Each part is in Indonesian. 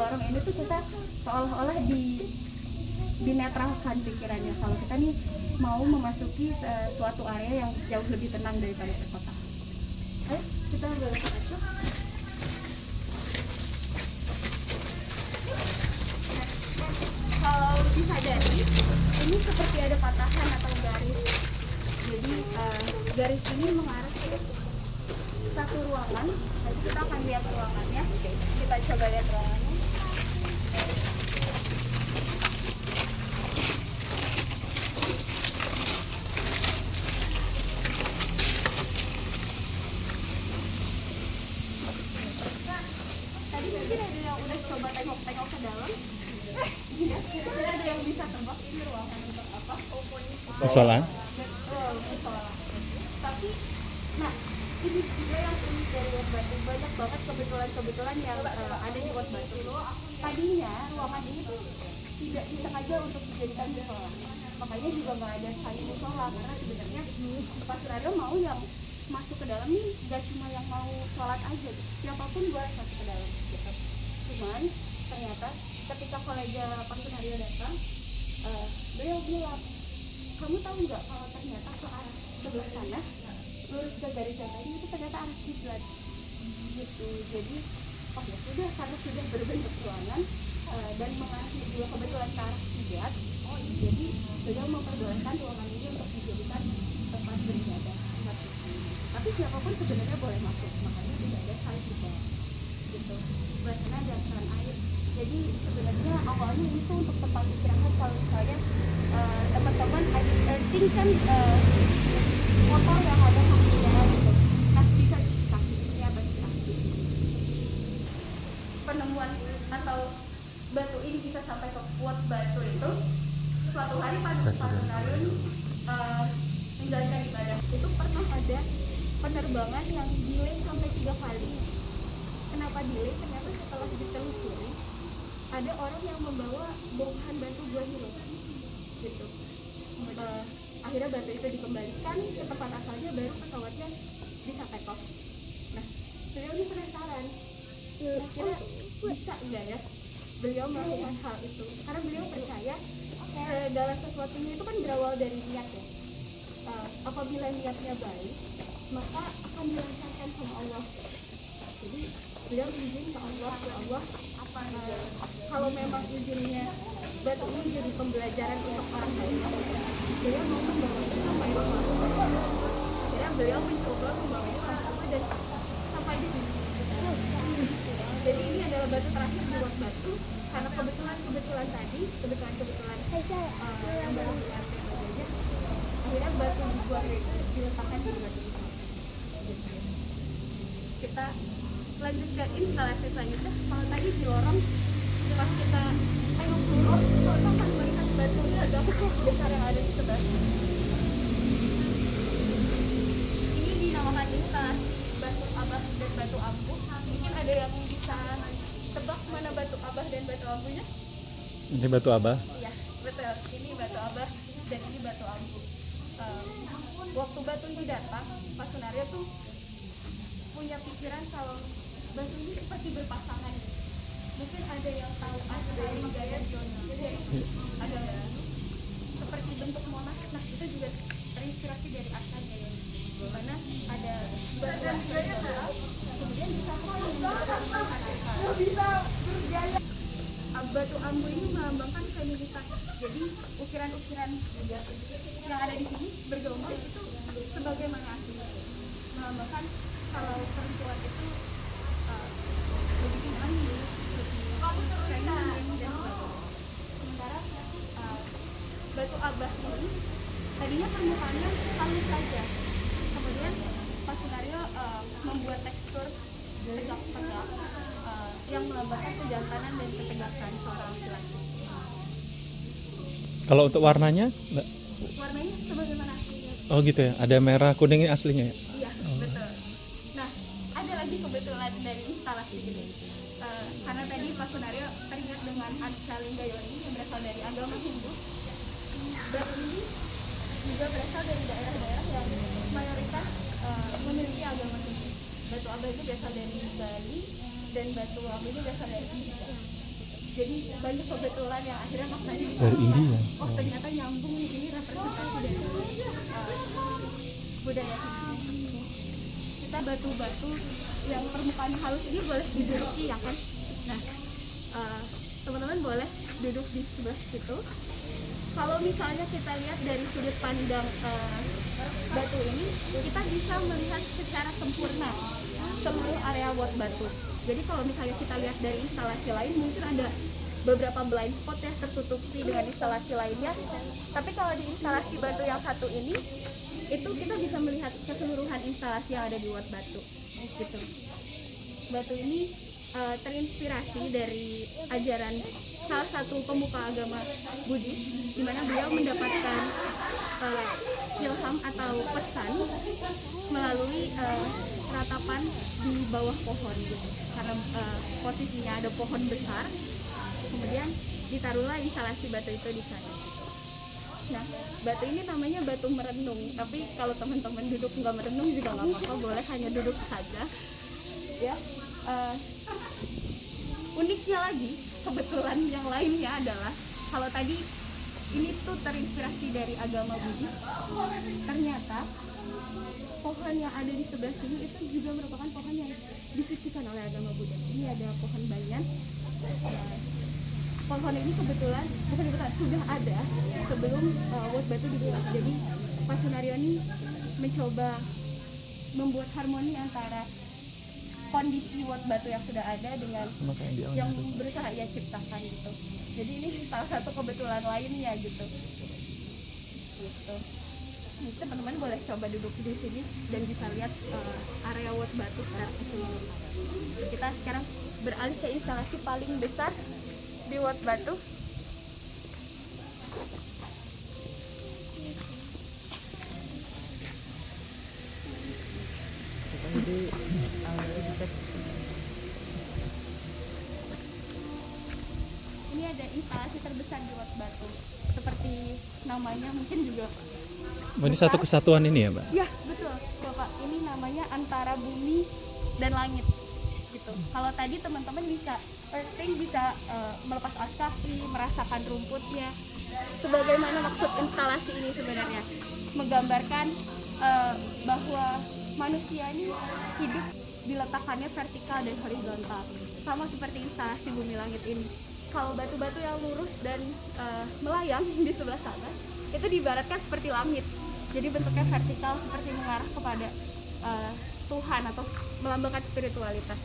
lorong ini tuh kita seolah-olah dinetralkan pikirannya kalau kita nih mau memasuki suatu area yang jauh lebih tenang daripada perkotaan. Ayo kita belok ke atas. Kalau disadari ini seperti ada patahan atau garis. Jadi garis ini mengarah ke satu ruangan. Nanti kita akan lihat ruangannya. Kita coba lihat ruangannya. Tadi mungkin ada yang udah coba tengok-tengok ke dalam. Kira-kira ada yang bisa tebak ini ruangan untuk apa? Musola. Musola. Tapi, nah ini juga yang unik dari Wat Batu, banyak banget kebetulan yang ada di Wat Batu. Tadinya ruangan ini tuh tidak disengaja untuk dijadikan musola, makanya juga nggak ada sign musola, karena sebenarnya Pak Surado mau yang masuk ke dalam nih gak cuma yang mau sholat aja, siapapun boleh masuk ke dalam gitu. Cuman ternyata ketika kolega Pak Sunario datang, beliau bilang, kamu tahu nggak kalau ternyata ke arah sebelah sana lurus ke garis yang tadi itu ternyata arah kiblat gitu. Jadi oh ya sudah, karena sudah berbentuk ruangan dan mengarahnya juga kebetulan ke arah kiblat, jadi beliau memperbolehkan ruangan ini untuk dijadikan tempat beribadah. Tapi siapapun sebenarnya boleh masuk, makanya tidak ada saling juga gitu. Buat sana ada keran air. Jadi sebenarnya awalnya itu untuk tempat istirahat. Kalau misalnya teman-teman habis earthing kan motor yang ada sampingnya gitu. Nah bisa cuci kaki, ini apa cuci kaki. Penemuan atau batu ini bisa sampai ke Wat Batu itu suatu hari Pak Sunario menjalankan ibadah. Itu pernah ada penerbangan yang delay sampai 3 kali. Kenapa delay? Ternyata setelah ditelusuri ada orang yang membawa bongkahan batu buah hilang gitu. Akhirnya batu itu dikembalikan ke tempat asalnya, baru pesawatnya bisa take off. Nah, beliau ini penasaran, kira-kira bisa enggak ya beliau melakukan hal itu, karena beliau percaya segala sesuatunya itu kan berawal dari niat ya. Apabila niatnya baik, maka akan dilancarkan sama Allah. Jadi beliau izin ke Allah, kalau memang izinnya batu ini jadi pembelajaran untuk orang lain, beliau mau membawanya sampai rumah. Akhirnya beliau mencoba membawanya sampai rumah dan sampai di sini. Jadi ini adalah batu terakhir di Wat Batu, karena kebetulan tadi yang baru dilantik saja, akhirnya batu dibuat itu diletakkan di batu itu. Kita lanjut ke instalasi selanjutnya. Kalau tadi di lorong pas kita tengok turun, kita akan melihat batu agak besar yang ada di sebelah. Ini dinamakan instalasi batu abah dan batu ambu. Mungkin ada yang bisa tebak mana batu abah dan batu ambunya? Ini batu abah. Iya, betul. Ini batu abah dan ini batu ambu. Waktu batu ini datang, Pak Sunario tuh punya pikiran kalau batu ini seperti berpasangan. Mungkin ada yang tahu dari gaya ada seperti bentuk monas. Nah itu juga terinspirasi dari asalnya ya, dimana ada batu yang bawah, kemudian disambung dengan batu ambu ini melambangkan feminitas. Jadi ukiran-ukiran yang ada di sini bergelombang itu sebagaimana aslinya, melambangkan kalau perempuan itu lebih manis, lebih feminin dan sebagainya. Sementara batu abah ini tadinya permukaannya halus saja, kemudian Pak Sunario membuat tekstur tegak-tegak yang melambangkan kejantanan dan ketegasan seorang laki-laki. Kalau untuk warnanya? Warnanya sebagaimana aslinya. Oh gitu ya, ada merah kuning aslinya ya? Iya, betul. Nah, ada lagi kebetulan dari instalasi ini. Karena tadi Pak Sunario teringat dengan Aksha Linggayoni yang berasal dari agama Hindu. Batu ini juga berasal dari daerah-daerah yang mayoritas memiliki agama Hindu. Batu abah itu berasal dari Bali dan batu ambu itu berasal dari India. Jadi banyak kebetulan yang akhirnya maknanya Dari India. oh ternyata nyambung nih, ini representasi dari budaya sini. Kita batu-batu yang permukaan halus ini boleh diduduki ya kan. Nah teman-teman boleh duduk di sebelah situ. Kalau misalnya kita lihat dari sudut pandang batu ini, kita bisa melihat secara sempurna seluruh area Wat Batu. Jadi kalau misalnya kita lihat dari instalasi lain, mungkin ada beberapa blind spot yang tertutupi dengan instalasi lainnya. Tapi kalau di instalasi batu yang satu ini, itu kita bisa melihat keseluruhan instalasi yang ada di Wat Batu. Gitu. Batu ini terinspirasi dari ajaran salah satu pemuka agama Buddhis, di mana beliau mendapatkan ilham atau pesan melalui ratapan di bawah pohon gitu. Karena posisinya ada pohon besar, kemudian ditaruhlah instalasi batu itu di sana. Nah, batu ini namanya batu merenung, tapi kalau teman-teman duduk nggak merenung juga nggak apa-apa, boleh hanya duduk saja. Ya, uniknya lagi, kebetulan yang lainnya adalah kalau tadi ini tuh terinspirasi dari agama Buddhis, ternyata pohon yang ada di sebelah sini itu juga merupakan pohon yang disucikan oleh agama Buddha. Ini ada pohon banyan. Pohon ini kebetulan sudah ada sebelum Wat Batu dibuat. Jadi Pak Sunaryoni mencoba membuat harmoni antara kondisi Wat Batu yang sudah ada dengan yang berusaha ia ciptakan gitu. Jadi ini salah satu kebetulan lainnya gitu. Jadi teman-teman boleh coba duduk di sini dan bisa lihat area Wat Batu secara keseluruhan. Kita sekarang beralih ke instalasi paling besar di Wat Batu. Ini ada instalasi terbesar di Wat Batu. Seperti namanya mungkin juga. Oh, ini satu kesatuan ini ya, Mbak? Ya, betul, Bapak. Ini namanya antara bumi dan langit. Gitu. Kalau tadi teman-teman bisa earthing, bisa melepas alas kaki, merasakan rumputnya. Sebagaimana maksud instalasi ini sebenarnya menggambarkan bahwa manusia ini hidup diletakkannya vertikal dan horizontal, sama seperti instalasi bumi langit ini. Kalau batu-batu yang lurus dan melayang di sebelah sana itu diibaratkan seperti langit, jadi bentuknya vertikal seperti mengarah kepada Tuhan atau melambangkan spiritualitas.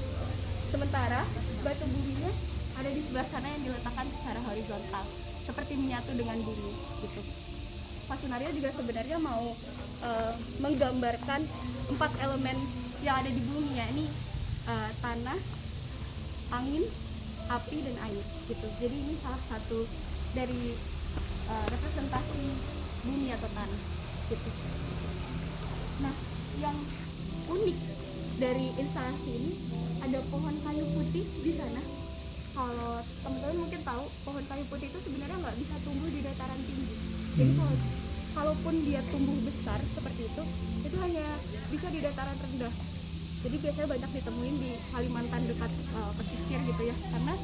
Sementara batu buminya ada di sebelah sana yang diletakkan secara horizontal, seperti menyatu dengan bumi gitu. Pak Sunaryo juga sebenarnya mau menggambarkan 4 elemen yang ada di bumi, ya ini tanah, angin, api, dan air gitu. Jadi ini salah satu dari representasi bumi atau tanah gitu. Nah, yang unik dari instalasi ini ada pohon kayu putih di sana. Kalau teman-teman mungkin tahu, pohon kayu putih itu sebenarnya nggak bisa tumbuh di dataran tinggi. Jadi kalaupun dia tumbuh besar seperti itu hanya bisa di dataran rendah. Jadi biasanya banyak ditemuin di Kalimantan dekat pesisir gitu ya, karena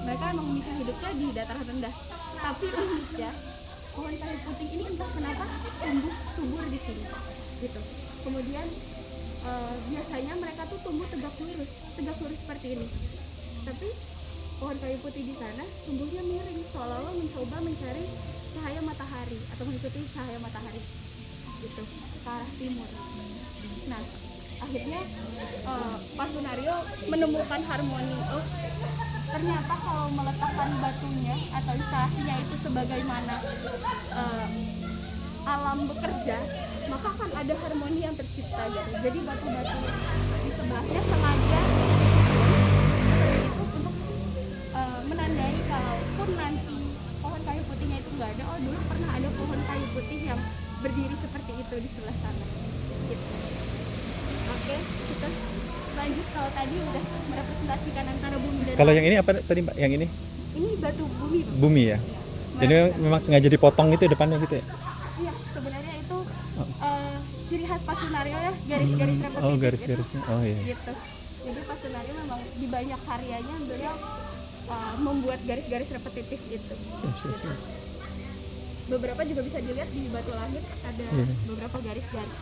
mereka emang bisa hidupnya di dataran rendah. Tapi uniknya pohon kayu putih ini entah kenapa tumbuh subur di sini gitu. Kemudian biasanya mereka tuh tumbuh tegak lurus seperti ini. Tapi pohon kayu putih di sana tumbuhnya miring, seolah-olah mencoba mencari cahaya matahari atau mengikuti cahaya matahari gitu ke arah timur. Nah, akhirnya Pak Sunaryo menemukan harmoni. Oh, ternyata kalau meletakkan batunya atau instalasinya itu sebagaimana alam bekerja, maka akan ada harmoni yang tercipta gitu. Jadi batu-batu di sebelahnya sengaja untuk menandai kalaupun nanti pohon kayu putihnya itu nggak ada, oh dulu pernah ada pohon kayu putih yang berdiri seperti itu di sebelah sana gitu. Oke, kita lanjut. Kalau tadi udah merepresentasikan antara bumi dan Kalau yang ini apa tadi, Mbak? Yang ini? Ini batu bumi, Pak. Bumi ya? Jadi memang sengaja dipotong gitu depannya gitu ya? Iya, sebenarnya itu ciri khas Pak Sunaryo ya, garis-garis repetitif. Oh, garis-garisnya. Oh iya. Gitu. Jadi Pak Sunaryo memang di banyak karyanya beliau membuat garis-garis repetitif gitu. Siap. Beberapa juga bisa dilihat di batu langit ada Iya. beberapa garis-garis.